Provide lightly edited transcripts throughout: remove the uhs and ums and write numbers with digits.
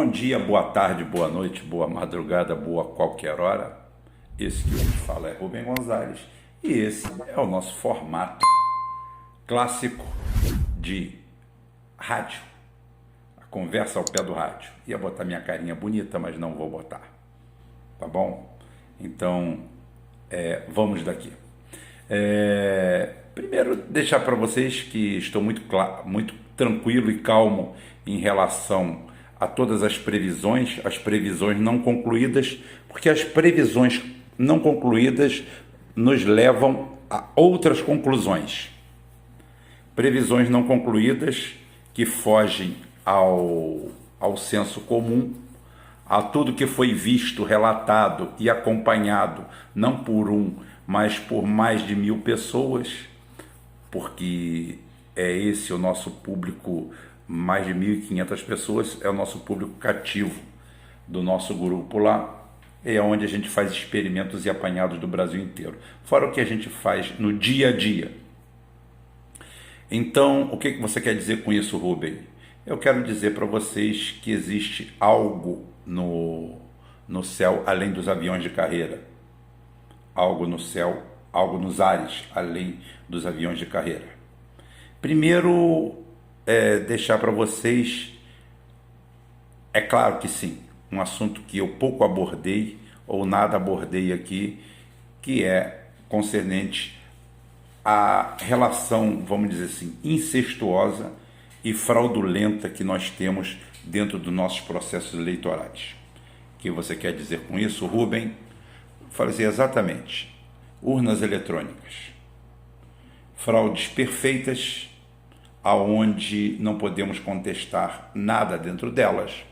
Bom dia, boa tarde, boa noite, boa madrugada, boa qualquer hora. Esse que eu falo é Rubem Gonzalez e esse é o nosso formato clássico de rádio. A conversa ao pé do rádio. Ia botar minha carinha bonita, mas não vou botar. Tá bom? Então, vamos daqui. Primeiro, deixar para vocês que estou muito tranquilo e calmo em relação a todas as previsões não concluídas, porque as previsões não concluídas nos levam a outras conclusões. Previsões não concluídas que fogem ao senso comum, a tudo que foi visto, relatado e acompanhado, não por um, mas por mais de 1000 pessoas, porque é esse o nosso público. Mais de 1.500 pessoas é o nosso público cativo do nosso grupo lá, é onde a gente faz experimentos e apanhados do Brasil inteiro, fora o que a gente faz no dia a dia. Então, o que você quer dizer com isso, Rubem? Eu quero dizer para vocês que existe algo no céu além dos aviões de carreira, algo no céu, algo nos ares além dos aviões de carreira. Primeiro, deixar para vocês, é claro que sim, um assunto que eu pouco abordei ou nada abordei aqui, que é concernente à relação, vamos dizer assim, incestuosa e fraudulenta que nós temos dentro dos nossos processos eleitorais. O que você quer dizer com isso, Rubem? Falei assim, exatamente, urnas eletrônicas, fraudes perfeitas, aonde não podemos contestar nada dentro delas,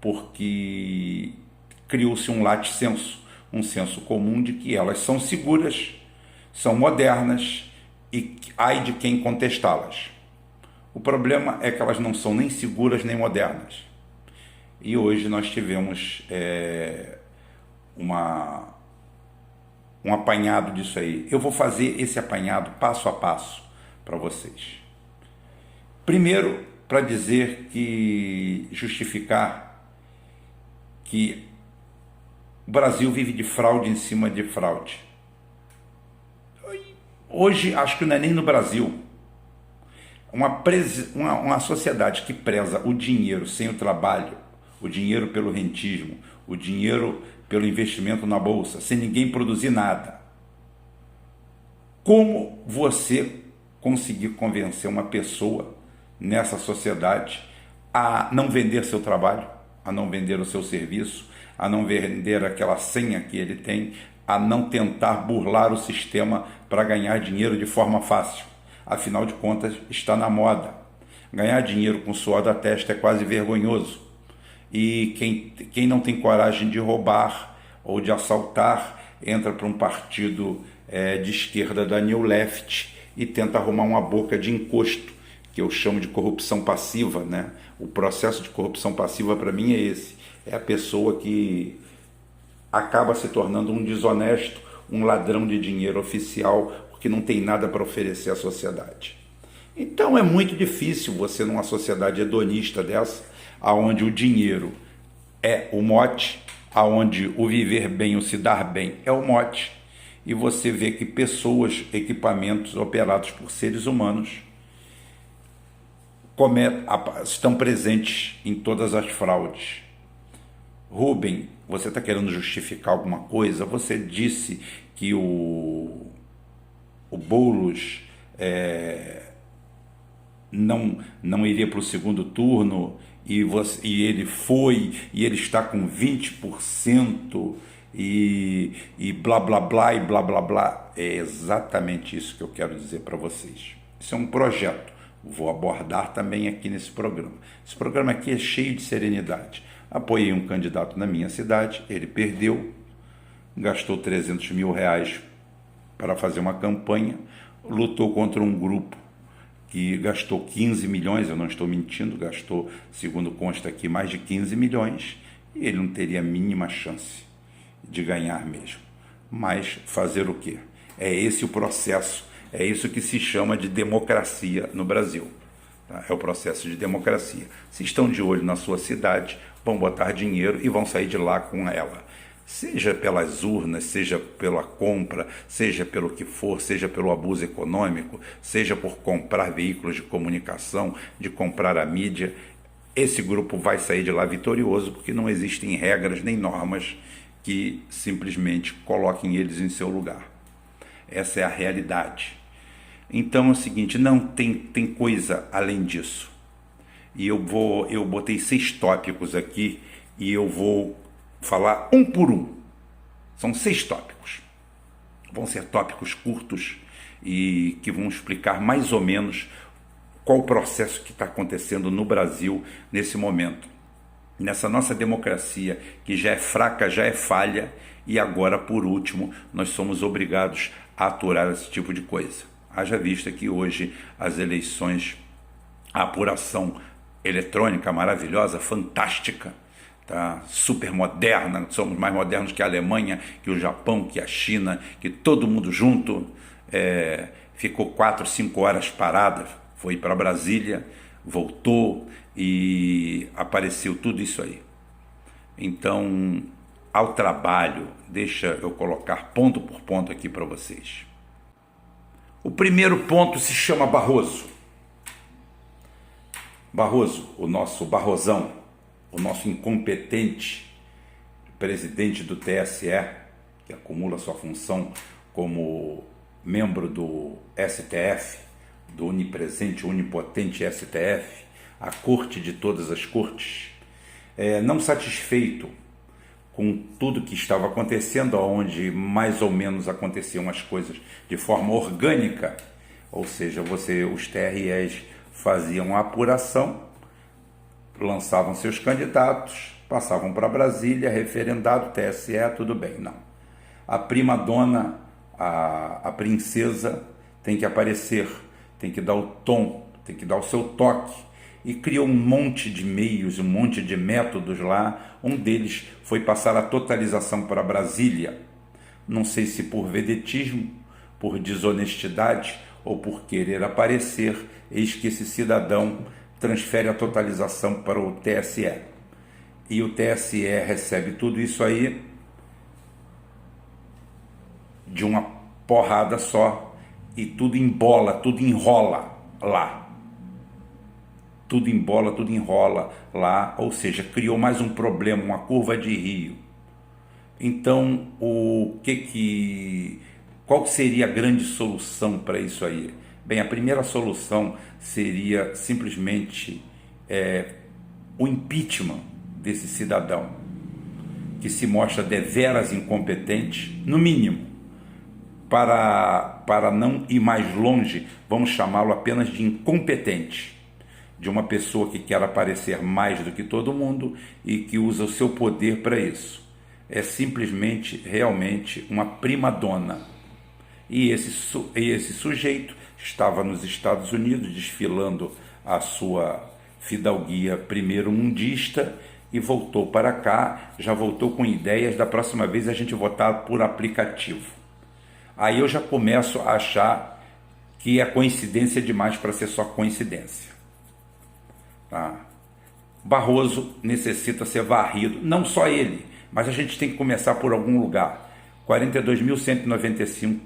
porque criou-se um latissenso, um senso comum de que elas são seguras, são modernas e ai de quem contestá-las. O problema é que elas não são nem seguras nem modernas. E hoje nós tivemos um apanhado disso aí. Eu vou fazer esse apanhado passo a passo para vocês. Primeiro, para dizer que, justificar que o Brasil vive de fraude em cima de fraude. Hoje, acho que não é nem no Brasil. Uma sociedade que preza o dinheiro sem o trabalho, o dinheiro pelo rentismo, o dinheiro pelo investimento na bolsa, sem ninguém produzir nada. Como você conseguir convencer uma pessoa nessa sociedade a não vender seu trabalho, a não vender o seu serviço, a não vender aquela senha que ele tem, a não tentar burlar o sistema para ganhar dinheiro de forma fácil? Afinal de contas, está na moda. Ganhar dinheiro com suor da testa é quase vergonhoso. E quem não tem coragem de roubar ou de assaltar, entra para um partido de esquerda da New Left e tenta arrumar uma boca de encosto, que eu chamo de corrupção passiva, né? O processo de corrupção passiva para mim é esse. É a pessoa que acaba se tornando um desonesto, um ladrão de dinheiro oficial, porque não tem nada para oferecer à sociedade. Então é muito difícil você, numa sociedade hedonista dessa, onde o dinheiro é o mote, onde o viver bem, o se dar bem é o mote, e você vê que pessoas, equipamentos operados por seres humanos estão presentes em todas as fraudes. Rubem, você está querendo justificar alguma coisa? Você disse que o Boulos não iria para o segundo turno e ele foi, e ele está com 20% e blá blá blá e blá blá blá. É exatamente isso que eu quero dizer para vocês. Isso é um projeto. Vou abordar também aqui nesse programa. Esse programa aqui é cheio de serenidade. Apoiei um candidato na minha cidade, ele perdeu, gastou 300 mil reais para fazer uma campanha, lutou contra um grupo que gastou 15 milhões, eu não estou mentindo, gastou, segundo consta aqui, mais de 15 milhões, e ele não teria a mínima chance de ganhar mesmo. Mas fazer o quê? É esse o processo, é isso que se chama de democracia no Brasil. Tá? É o processo de democracia. Se estão de olho na sua cidade, vão botar dinheiro e vão sair de lá com ela. Seja pelas urnas, seja pela compra, seja pelo que for, seja pelo abuso econômico, seja por comprar veículos de comunicação, de comprar a mídia, esse grupo vai sair de lá vitorioso, porque não existem regras nem normas que simplesmente coloquem eles em seu lugar. Essa é a realidade. Então é o seguinte, não tem coisa além disso. E eu botei 6 tópicos aqui e eu vou falar um por um. São 6 tópicos. Vão ser tópicos curtos e que vão explicar mais ou menos qual o processo que está acontecendo no Brasil nesse momento. Nessa nossa democracia que já é fraca, já é falha, e agora, por último, nós somos obrigados a aturar esse tipo de coisa. Haja vista que hoje as eleições, a apuração eletrônica maravilhosa, fantástica, tá? Super moderna, somos mais modernos que a Alemanha, que o Japão, que a China, que todo mundo junto, ficou 4, 5 horas parada, foi para Brasília, voltou e apareceu tudo isso aí. Então, ao trabalho, deixa eu colocar ponto por ponto aqui para vocês. O primeiro ponto se chama Barroso. Barroso, o nosso Barrosão, o nosso incompetente presidente do TSE, que acumula sua função como membro do STF, do onipresente, onipotente STF, a corte de todas as cortes, não satisfeito com tudo que estava acontecendo, onde mais ou menos aconteciam as coisas de forma orgânica, ou seja, os TREs faziam a apuração, lançavam seus candidatos, passavam para Brasília, referendado, TSE, tudo bem. Não. A prima-dona, a princesa, tem que aparecer, tem que dar o tom, tem que dar o seu toque. E criou um monte de meios, um monte de métodos lá. Um deles foi passar a totalização para Brasília. Não sei se por vedetismo, por desonestidade ou por querer aparecer, eis que esse cidadão transfere a totalização para o TSE. E o TSE recebe tudo isso aí de uma porrada só e tudo embola, tudo enrola lá. Tudo embola, tudo enrola lá, ou seja, criou mais um problema, uma curva de rio. Então, qual seria a grande solução para isso aí? Bem, a primeira solução seria simplesmente o impeachment desse cidadão, que se mostra deveras incompetente, no mínimo. Para não ir mais longe, vamos chamá-lo apenas de incompetente, de uma pessoa que quer aparecer mais do que todo mundo e que usa o seu poder para isso. É simplesmente, realmente, uma prima-dona. E esse sujeito estava nos Estados Unidos desfilando a sua fidalguia primeiro-mundista e voltou para cá, já voltou com ideias da próxima vez a gente votar por aplicativo. Aí eu já começo a achar que é coincidência demais para ser só coincidência. Tá? Barroso necessita ser varrido, não só ele, mas a gente tem que começar por algum lugar. 42.195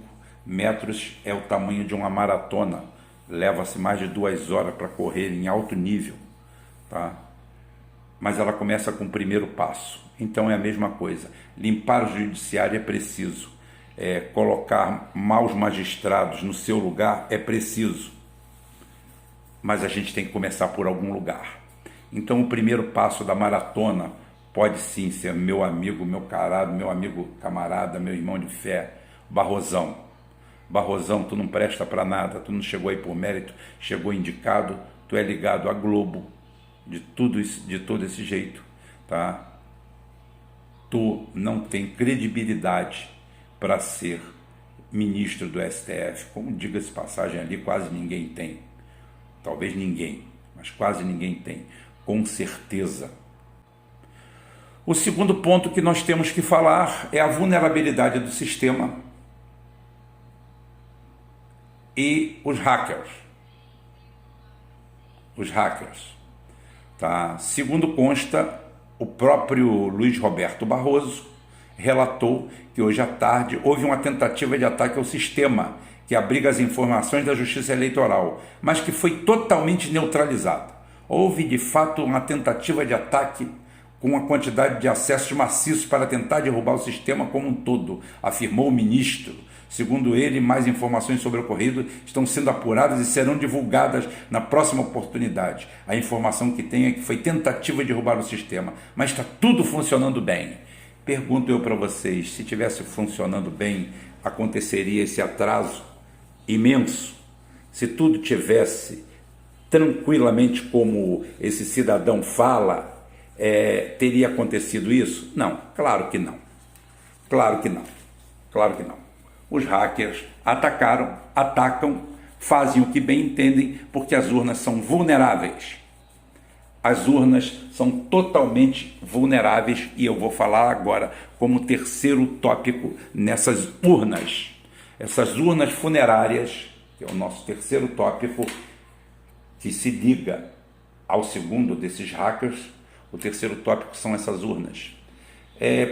metros é o tamanho de uma maratona, leva-se mais de 2 horas para correr em alto nível, tá? Mas ela começa com o primeiro passo. Então é a mesma coisa, limpar o judiciário é preciso, colocar maus magistrados no seu lugar é preciso, mas a gente tem que começar por algum lugar. Então o primeiro passo da maratona pode sim ser meu amigo, meu carado, meu amigo camarada, meu irmão de fé, Barrosão. Barrosão, tu não presta para nada, tu não chegou aí por mérito, chegou indicado, tu é ligado à Globo, de todo esse jeito, tá? Tu não tem credibilidade para ser ministro do STF, como diga-se passagem ali, quase ninguém tem. Talvez ninguém, mas quase ninguém tem, com certeza. O segundo ponto que nós temos que falar é a vulnerabilidade do sistema e os hackers. os hackers. Tá? Segundo consta, o próprio Luiz Roberto Barroso relatou que hoje à tarde houve uma tentativa de ataque ao sistema que abriga as informações da Justiça Eleitoral, mas que foi totalmente neutralizada. Houve, de fato, uma tentativa de ataque com uma quantidade de acessos maciços para tentar derrubar o sistema como um todo, afirmou o ministro. Segundo ele, mais informações sobre o ocorrido estão sendo apuradas e serão divulgadas na próxima oportunidade. A informação que tem é que foi tentativa de derrubar o sistema, mas está tudo funcionando bem. Pergunto eu para vocês, se tivesse funcionando bem, aconteceria esse atraso imenso? Se tudo tivesse tranquilamente como esse cidadão fala, teria acontecido isso? Não, claro que não. Claro que não. Claro que não. Os hackers atacam, fazem o que bem entendem, porque as urnas são vulneráveis. As urnas são totalmente vulneráveis e eu vou falar agora como terceiro tópico nessas urnas. Essas urnas funerárias, que é o nosso terceiro tópico, que se liga ao segundo desses hackers. O terceiro tópico são essas urnas.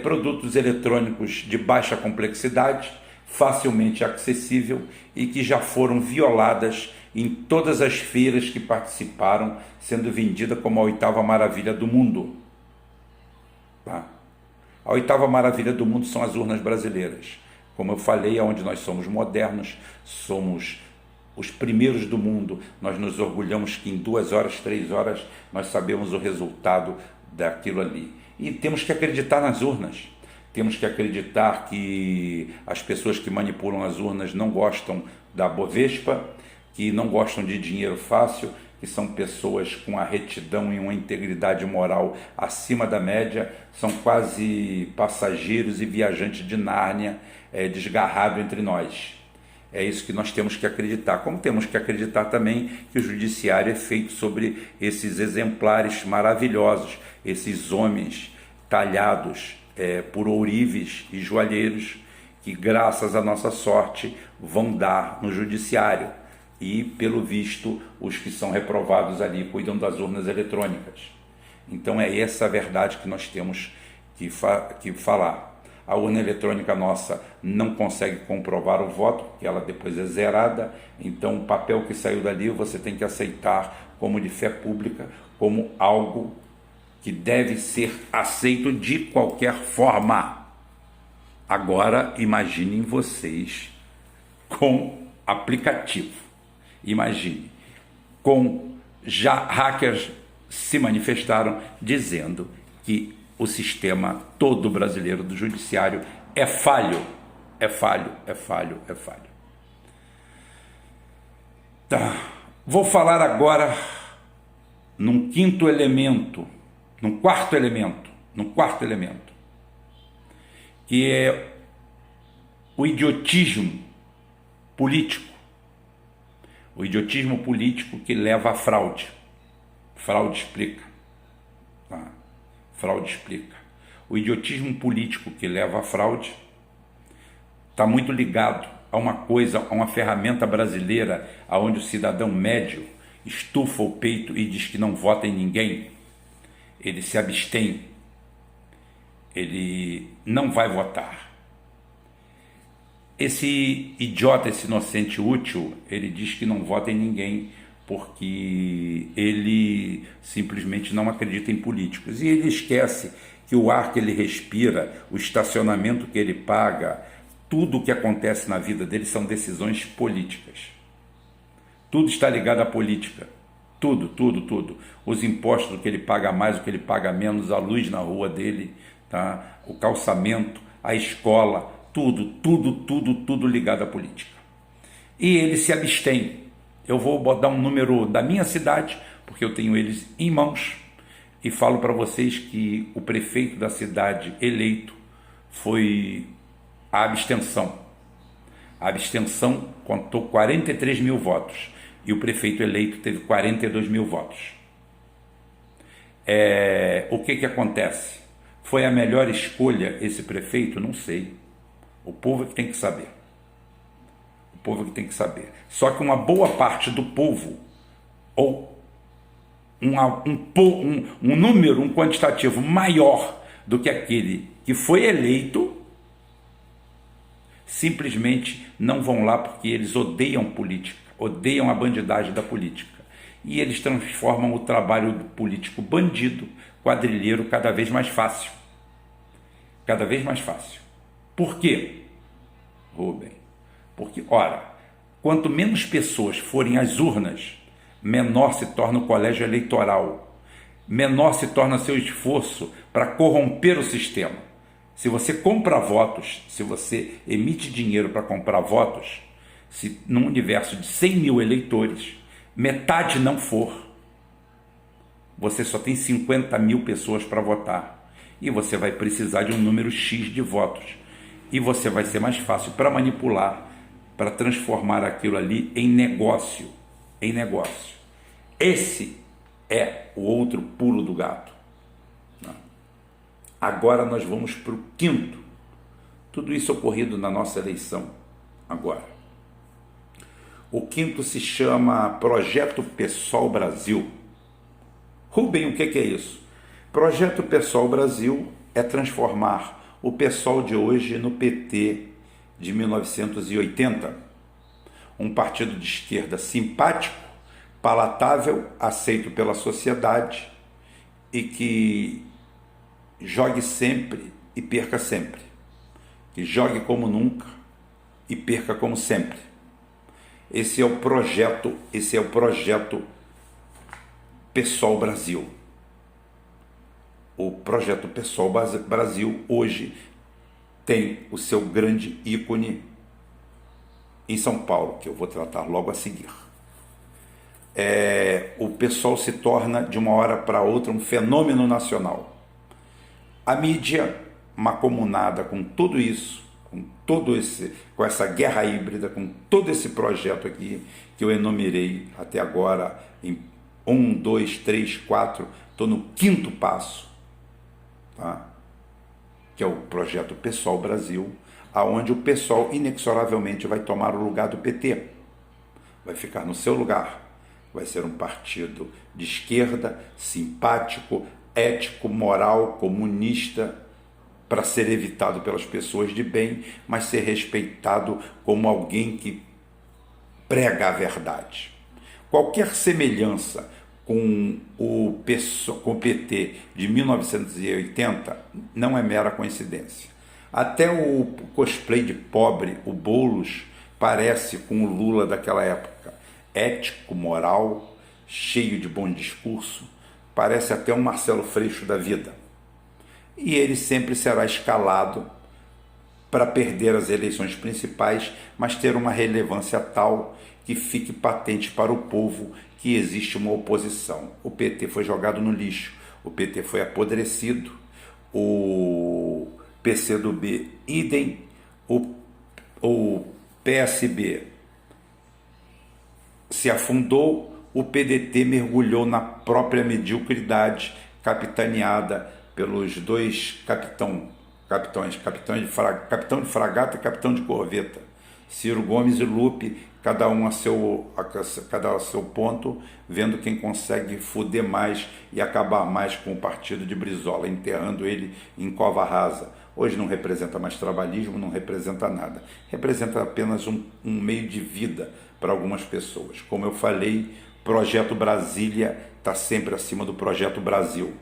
Produtos eletrônicos de baixa complexidade, facilmente acessível e que já foram violadas em todas as feiras que participaram, sendo vendida como a oitava maravilha do mundo. Tá? A oitava maravilha do mundo são as urnas brasileiras. Como eu falei, onde nós somos modernos, somos os primeiros do mundo, nós nos orgulhamos que em 2 horas, 3 horas, nós sabemos o resultado daquilo ali. E temos que acreditar nas urnas. Temos que acreditar que as pessoas que manipulam as urnas não gostam da Bovespa, que não gostam de dinheiro fácil, que são pessoas com a retidão e uma integridade moral acima da média, são quase passageiros e viajantes de Nárnia, desgarrado entre nós. É isso que nós temos que acreditar, como temos que acreditar também que o judiciário é feito sobre esses exemplares maravilhosos, esses homens talhados por ourives e joalheiros que, graças à nossa sorte, vão dar no judiciário. E, pelo visto, os que são reprovados ali cuidam das urnas eletrônicas. Então é essa a verdade que nós temos que falar. A urna eletrônica nossa não consegue comprovar o voto, porque ela depois é zerada, então o papel que saiu dali você tem que aceitar como de fé pública, como algo que deve ser aceito de qualquer forma. Agora imaginem vocês com aplicativo. Imagine, já hackers se manifestaram dizendo que o sistema todo brasileiro do judiciário é falho. Tá. Vou falar agora num quarto elemento, que é o idiotismo político. O idiotismo político que leva à fraude. Fraude explica. Tá? Fraude explica. O idiotismo político que leva à fraude está muito ligado a uma ferramenta brasileira onde o cidadão médio estufa o peito e diz que não vota em ninguém. Ele se abstém. Ele não vai votar. Esse idiota, esse inocente útil, ele diz que não vota em ninguém porque ele simplesmente não acredita em políticos. E ele esquece que o ar que ele respira, o estacionamento que ele paga, tudo o que acontece na vida dele são decisões políticas. Tudo está ligado à política. Tudo. Os impostos, o que ele paga mais, o que ele paga menos, a luz na rua dele, tá? O calçamento, a escola, tudo ligado à política. E ele se abstém. Eu vou botar um número da minha cidade, porque eu tenho eles em mãos, e falo para vocês que o prefeito da cidade eleito foi a abstenção. A abstenção contou 43 mil votos, e o prefeito eleito teve 42 mil votos. O que acontece? Foi a melhor escolha esse prefeito? Não sei. O povo é que tem que saber. Só que uma boa parte do povo, ou um número, um quantitativo maior do que aquele que foi eleito, simplesmente não vão lá porque eles odeiam política, odeiam a bandidagem da política. E eles transformam o trabalho do político bandido, quadrilheiro, cada vez mais fácil. Cada vez mais fácil. Por quê, Rubem? Porque, ora, quanto menos pessoas forem às urnas, menor se torna o colégio eleitoral, menor se torna seu esforço para corromper o sistema. Se você compra votos, se você emite dinheiro para comprar votos, se num universo de 100 mil eleitores, metade não for, você só tem 50 mil pessoas para votar. E você vai precisar de um número X de votos. E você vai ser mais fácil para manipular, para transformar aquilo ali em negócio. Em negócio. Esse é o outro pulo do gato. Agora nós vamos para o quinto. Tudo isso ocorrido na nossa eleição agora. O quinto se chama Projeto PSOL Brasil. Rubem, o que é isso? Projeto PSOL Brasil é transformar o PSOL de hoje no PT de 1980. Um partido de esquerda simpático, palatável, aceito pela sociedade e que jogue sempre e perca sempre. Que jogue como nunca e perca como sempre. Esse é o projeto PSOL Brasil. O projeto PSOL Brasil hoje tem o seu grande ícone em São Paulo, que eu vou tratar logo a seguir. O PSOL se torna de uma hora para outra um fenômeno nacional. A mídia, mancomunada com tudo isso, com essa guerra híbrida, com todo esse projeto aqui que eu enumerei até agora em 1, 2, 3, 4, estou no quinto passo, tá? Que é o projeto PSOL Brasil, aonde o PSOL inexoravelmente vai tomar o lugar do PT, vai ficar no seu lugar, vai ser um partido de esquerda, simpático, ético, moral, comunista, para ser evitado pelas pessoas de bem, mas ser respeitado como alguém que prega a verdade. Qualquer semelhança com o PT de 1980 não é mera coincidência. Até o cosplay de pobre, o Boulos, parece com o Lula daquela época. Ético, moral, cheio de bom discurso, parece até um Marcelo Freixo da vida. E ele sempre será escalado para perder as eleições principais, mas ter uma relevância tal que fique patente para o povo que existe uma oposição. O PT foi jogado no lixo, o PT foi apodrecido, o PCdoB idem, o PSB se afundou, o PDT mergulhou na própria mediocridade, capitaneada pelos dois capitão de fragata e capitão de corveta, Ciro Gomes e Lupe, cada um a seu ponto, vendo quem consegue foder mais e acabar mais com o partido de Brizola, enterrando ele em cova rasa. Hoje não representa mais trabalhismo, não representa nada. Representa apenas um meio de vida para algumas pessoas. Como eu falei, Projeto Brasília está sempre acima do Projeto Brasil.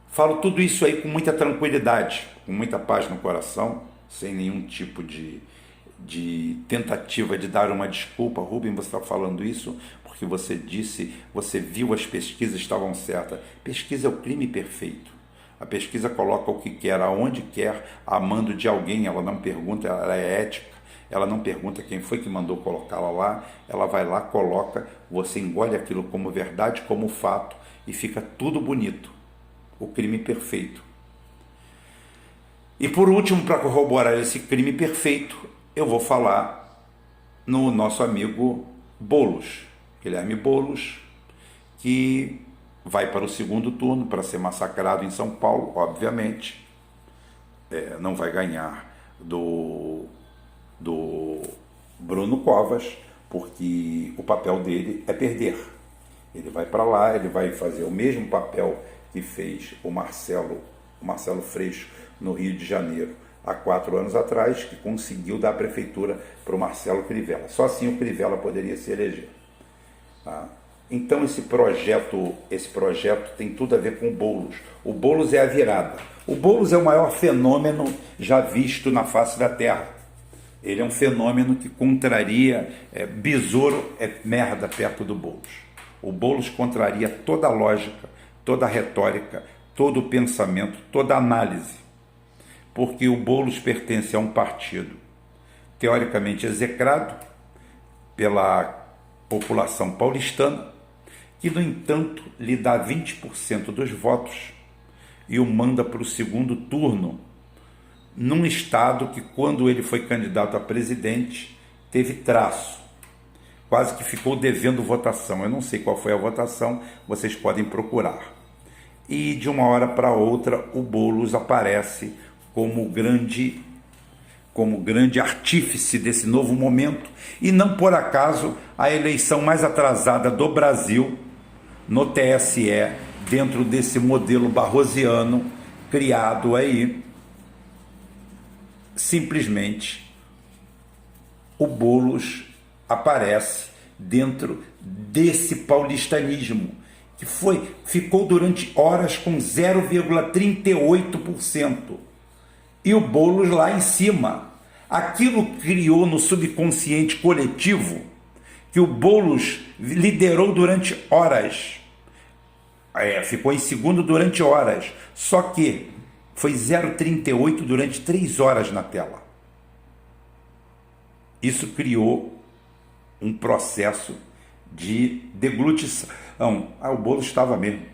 Falo tudo isso aí com muita tranquilidade, com muita paz no coração, sem nenhum tipo de tentativa de dar uma desculpa. Rubem, você está falando isso porque você disse, você viu as pesquisas estavam certas. Pesquisa é o crime perfeito. A pesquisa coloca o que quer, aonde quer, a mando de alguém. Ela não pergunta, ela é ética. Ela não pergunta quem foi que mandou colocá-la lá. Ela vai lá, coloca, você engole aquilo como verdade, como fato, e fica tudo bonito. O crime perfeito. E por último, para corroborar esse crime perfeito, eu vou falar no nosso amigo Boulos, Guilherme Boulos, que vai para o segundo turno para ser massacrado em São Paulo, obviamente. Não vai ganhar do Bruno Covas, porque o papel dele é perder. Ele vai para lá, ele vai fazer o mesmo papel que fez o Marcelo Freixo no Rio de Janeiro há 4 anos atrás, que conseguiu dar a prefeitura para o Marcelo Crivella. Só assim o Crivella poderia se eleger. Tá? Então esse projeto tem tudo a ver com o Boulos. O Boulos é a virada. O Boulos é o maior fenômeno já visto na face da Terra. Ele é um fenômeno que contraria, besouro é merda perto do Boulos. O Boulos contraria toda a lógica, toda a retórica, todo o pensamento, toda a análise. Porque o Boulos pertence a um partido teoricamente execrado pela população paulistana, que, no entanto, lhe dá 20% dos votos e o manda para o segundo turno, num estado que, quando ele foi candidato a presidente, teve traço, quase que ficou devendo votação. Eu não sei qual foi a votação, vocês podem procurar. E, de uma hora para outra, o Boulos aparece como grande artífice desse novo momento, e não por acaso a eleição mais atrasada do Brasil no TSE, dentro desse modelo barrosiano criado aí, simplesmente o Boulos aparece dentro desse paulistanismo, que ficou durante horas com 0,38%. E o Boulos lá em cima. Aquilo criou no subconsciente coletivo que o Boulos liderou durante horas. Ficou em segundo durante horas. Só que foi 0,38 durante 3 horas na tela. Isso criou um processo de deglutição. O Boulos estava mesmo.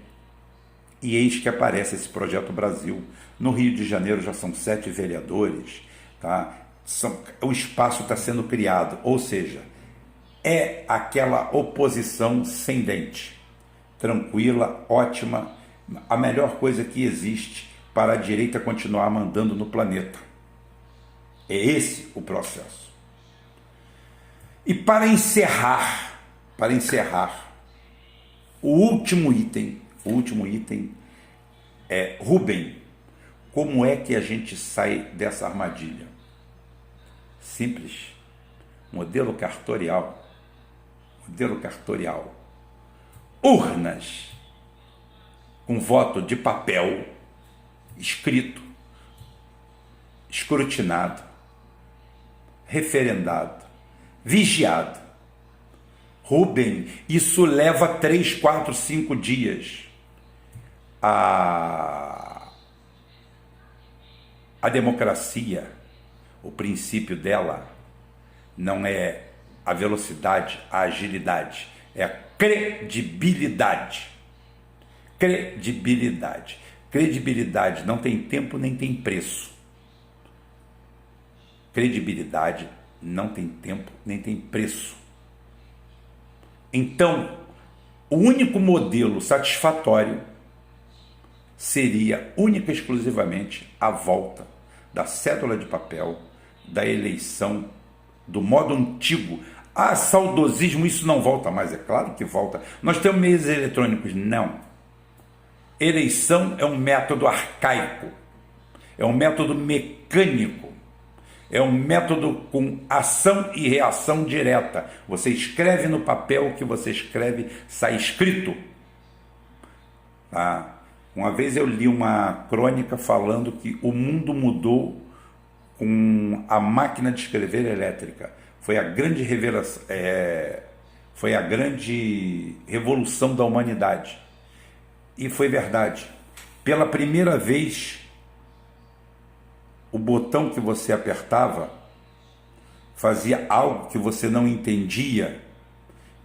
E eis que aparece esse Projeto Brasil. No Rio de Janeiro já são 7 vereadores, tá? O espaço está sendo criado, ou seja, é aquela oposição sem dente, tranquila, ótima, a melhor coisa que existe para a direita continuar mandando no planeta. É esse o processo. E para encerrar, o último item é: Rubem, como é que a gente sai dessa armadilha? Simples. Modelo cartorial. Urnas com voto de papel, escrito, escrutinado, referendado, vigiado. Rubem, isso leva 3, 4, 5 dias. A democracia, o princípio dela não é a velocidade, a agilidade, é a credibilidade. Credibilidade não tem tempo nem tem preço. Credibilidade não tem tempo nem tem preço. Então, o único modelo satisfatório seria única e exclusivamente a volta da cédula de papel, da eleição, do modo antigo. Saudosismo, isso não volta mais. É claro que volta. Nós temos meios eletrônicos. Não. Eleição é um método arcaico, é um método mecânico, é um método com ação e reação direta. Você escreve no papel, o que você escreve sai escrito. Tá? Uma vez eu li uma crônica falando que o mundo mudou com a máquina de escrever elétrica. Foi a grande revelação, foi a grande revolução da humanidade. E foi verdade. Pela primeira vez, o botão que você apertava fazia algo que você não entendia,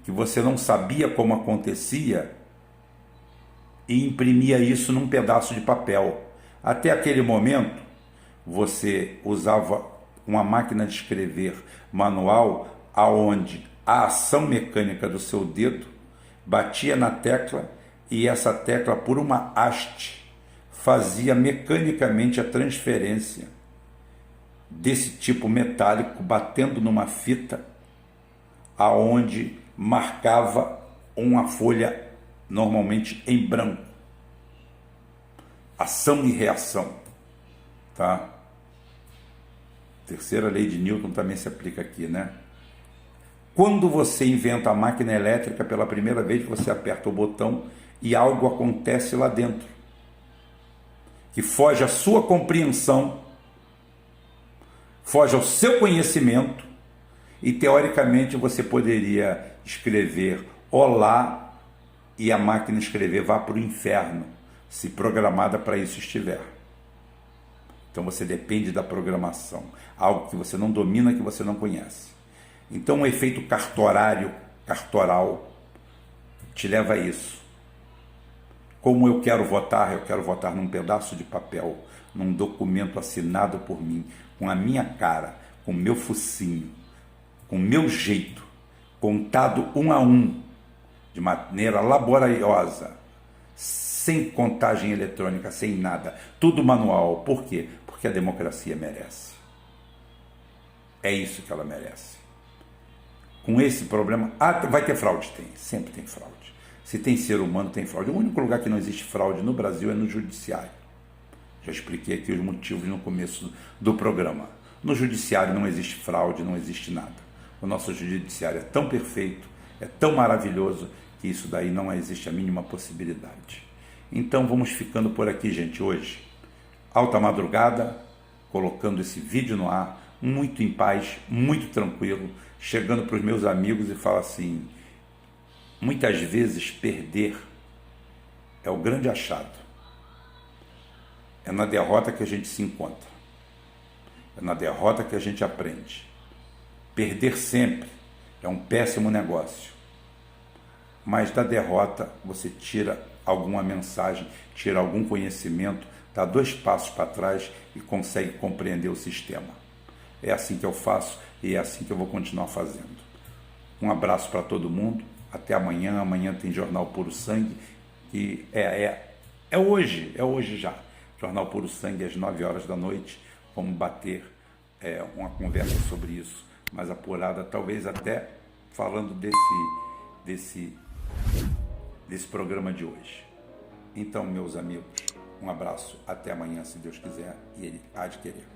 que você não sabia como acontecia, e imprimia isso num pedaço de papel. Até aquele momento, você usava uma máquina de escrever manual, aonde a ação mecânica do seu dedo batia na tecla, e essa tecla, por uma haste, fazia mecanicamente a transferência desse tipo metálico, batendo numa fita, aonde marcava ou uma folha normalmente em branco. Ação e reação, tá? Terceira lei de Newton também se aplica aqui, né? Quando você inventa a máquina elétrica, pela primeira vez você aperta o botão e algo acontece lá dentro, que foge à sua compreensão, foge ao seu conhecimento, e teoricamente você poderia escrever olá e a máquina escrever vá para o inferno, se programada para isso estiver. Então você depende da programação, algo que você não domina, que você não conhece. Então o efeito cartoral, te leva a isso. Como eu quero votar num pedaço de papel, num documento assinado por mim, com a minha cara, com o meu focinho, com o meu jeito, contado um a um, de maneira laboriosa, sem contagem eletrônica, sem nada, tudo manual. Por quê? Porque a democracia merece. É isso que ela merece. Com esse problema, vai ter fraude? Tem, sempre tem fraude. Se tem ser humano, tem fraude. O único lugar que não existe fraude no Brasil é no judiciário. Já expliquei aqui os motivos no começo do programa. No judiciário não existe fraude, não existe nada. O nosso judiciário é tão perfeito, é tão maravilhoso, que isso daí não existe a mínima possibilidade. Então vamos ficando por aqui, gente, hoje. Alta madrugada, colocando esse vídeo no ar, muito em paz, muito tranquilo, chegando para os meus amigos e falo assim: muitas vezes perder é o grande achado. É na derrota que a gente se encontra. É na derrota que a gente aprende. Perder sempre é um péssimo negócio. Mas da derrota você tira alguma mensagem, tira algum conhecimento, dá 2 passos para trás e consegue compreender o sistema. É assim que eu faço e é assim que eu vou continuar fazendo. Um abraço para todo mundo. Até amanhã. Amanhã tem Jornal Puro Sangue. E é hoje já. Jornal Puro Sangue às 9 horas da noite. Vamos bater uma conversa sobre isso mais apurada, talvez até falando desse programa de hoje. Então, meus amigos, um abraço, até amanhã, se Deus quiser, e Ele há de querer.